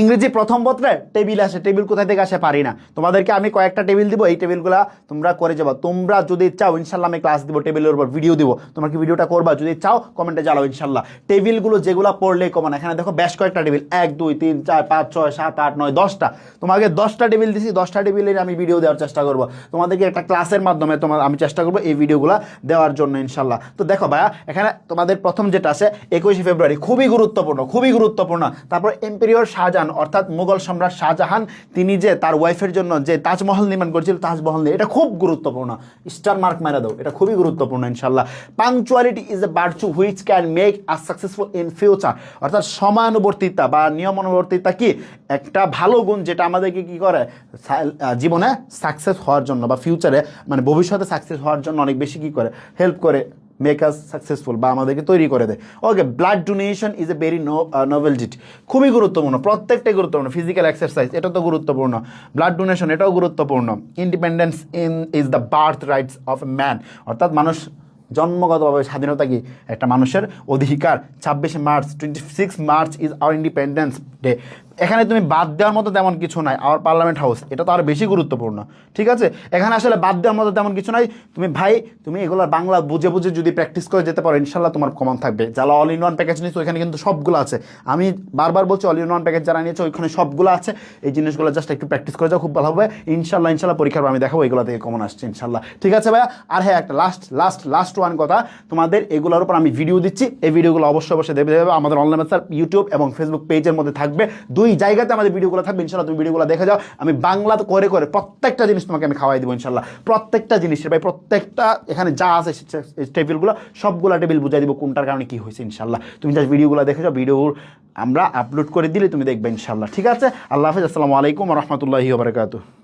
ইংরেজি প্রথম পত্রে টেবিল আসে, টেবিল কোথায় থেকে আসে পারি না। তোমাদেরকে আমি কয়েকটা টেবিল দিব, এই টেবিলগুলো তোমরা করে যাবো। তোমরা যদি চাও ইনশাল্লাহ আমি ক্লাস দিব, টেবিলের উপর ভিডিও দিব, তোমরা কি ভিডিওটা করবা? যদি চাও কমেন্টে জানাও ইনশাল্লাহ। টেবিলগুলো যেগুলো পড়লেই কমন, এখানে দেখো বেশ কয়েকটা টেবিল, 1 2 3 4 5 6 7 8 9 10টা। তোমাকে 10টা টেবিল দিছি, 10টা টেবিলের আমি ভিডিও দেওয়ার চেষ্টা করবো তোমাদেরকে একটা ক্লাসের মাধ্যমে। আমি চেষ্টা করবো এই ভিডিওগুলো দেওয়ার জন্য ইনশাল্লাহ। তো দেখো ভাইয়া, এখানে তোমাদের প্রথম যেটা আছে 21শে ফেব্রুয়ারি, খুবই গুরুত্বপূর্ণ, খুবই গুরুত্বপূর্ণ। তারপর এম্পেরিয়র শাহজাহান অর্থাৎ মুঘল সম্রাট শাহজাহান, তিনি যে তার ওয়াইফের জন্য যে তাজমহল নির্মাণ করেছিল, তাজমহল নিয়ে, এটা খুব গুরুত্বপূর্ণ, স্টার মার্ক মেরে দাও, এটা খুবই গুরুত্বপূর্ণ ইনশাল্লাহ। Punctuality is a virtue which can make us successful in future, অর্থাৎ সময়ানুবর্তিতা বা নিয়মানুবর্তিতা কি একটা ভালো গুণ, যেটা আমাদেরকে কি করে জীবনে সাকসেস হওয়ার জন্য বা ফিউচারে মানে ভবিষ্যতে সাকসেস হওয়ার জন্য অনেক বেশি কি করে, হেল্প করে, মেক আস সাকসেসফুল বা আমাদেরকে তৈরি করে দেয়। Okay, blood donation is a very noble deed, খুবই গুরুত্বপূর্ণ, প্রত্যেকটাই গুরুত্বপূর্ণ। ফিজিক্যাল এক্সারসাইজ এটা তো গুরুত্বপূর্ণ, ব্লাড ডোনেশন এটাও গুরুত্বপূর্ণ। Independence is the birth rights of a man, অর্থাৎ মানুষ জন্মগতভাবে স্বাধীনতা কি একটা মানুষের অধিকার। 26শে মার্চ 26 March is our independence day. এখানে তুমি বাদ দেওয়ার মতো তেমন কিছু নাই, আওয়ার পার্লামেন্ট হাউস, এটা তো আরও বেশি গুরুত্বপূর্ণ। ঠিক আছে, এখানে আসলে বাদ দেওয়ার মতো তেমন কিছু নাই। তুমি ভাই তুমি এগুলো বাংলা বুঝে বুঝে যদি প্র্যাকটিস করে যেতে পারো ইনশাল্লাহ তোমার কমন থাকবে। যারা অল ইন ওয়ান প্যাকেজ নিয়েছো ওইখানে কিন্তু সবগুলো আছে, আমি বারবার বলছি অল ইন ওয়ান প্যাকেজ যারা নিয়েছো ওইখানে সবগুলো আছে। এই জিনিসগুলো জাস্ট একটু প্র্যাকটিস করে যাও, খুব ভালো হবে ইনশাল্লাহ। ইনশাল্লাহ পরীক্ষার আমি দেখাবো এগুলো থেকে কমন আসছে ইনশাল্লাহ। ঠিক আছে ভাইয়া, আর হ্যাঁ একটা লাস্ট ওয়ান কথা, তোমাদের এগুলোর উপর আমি ভিডিও দিচ্ছি, এই ভিডিওগুলো অবশ্যই দেবে আমাদের অনলাইন স্যার ইউটিউব এবং ফেসবুক পেজের মধ্যে থাকবে, দুই জায়গাতে আমাদের ভিডিওগুলো থাকবে ইনশাল্লাহ। তুমি ভিডিওগুলো দেখে যাও, আমি বাংলা করে করে প্রত্যেকটা জিনিস তোমাকে আমি খাওয়াই দেবো ইনশাল্লাহ। প্রত্যেকটা জিনিসের ভাই, প্রত্যেকটা এখানে যা আছে টেবিলগুলো সবগুলো টেবিল বুঝাই দিব কোনটার কারণে কি হয়েছে ইনশাল্লাহ। তুমি জাস্ট ভিডিওগুলো দেখে যাও, ভিডিও আমরা আপলোড করে দিলে তুমি দেখবে ইনশাল্লাহ। ঠিক আছে, আল্লাহ হাফেজ, আসসালামু আলাইকুম ওয়া রাহমাতুল্লাহি ওয়া বারাকাতুহু।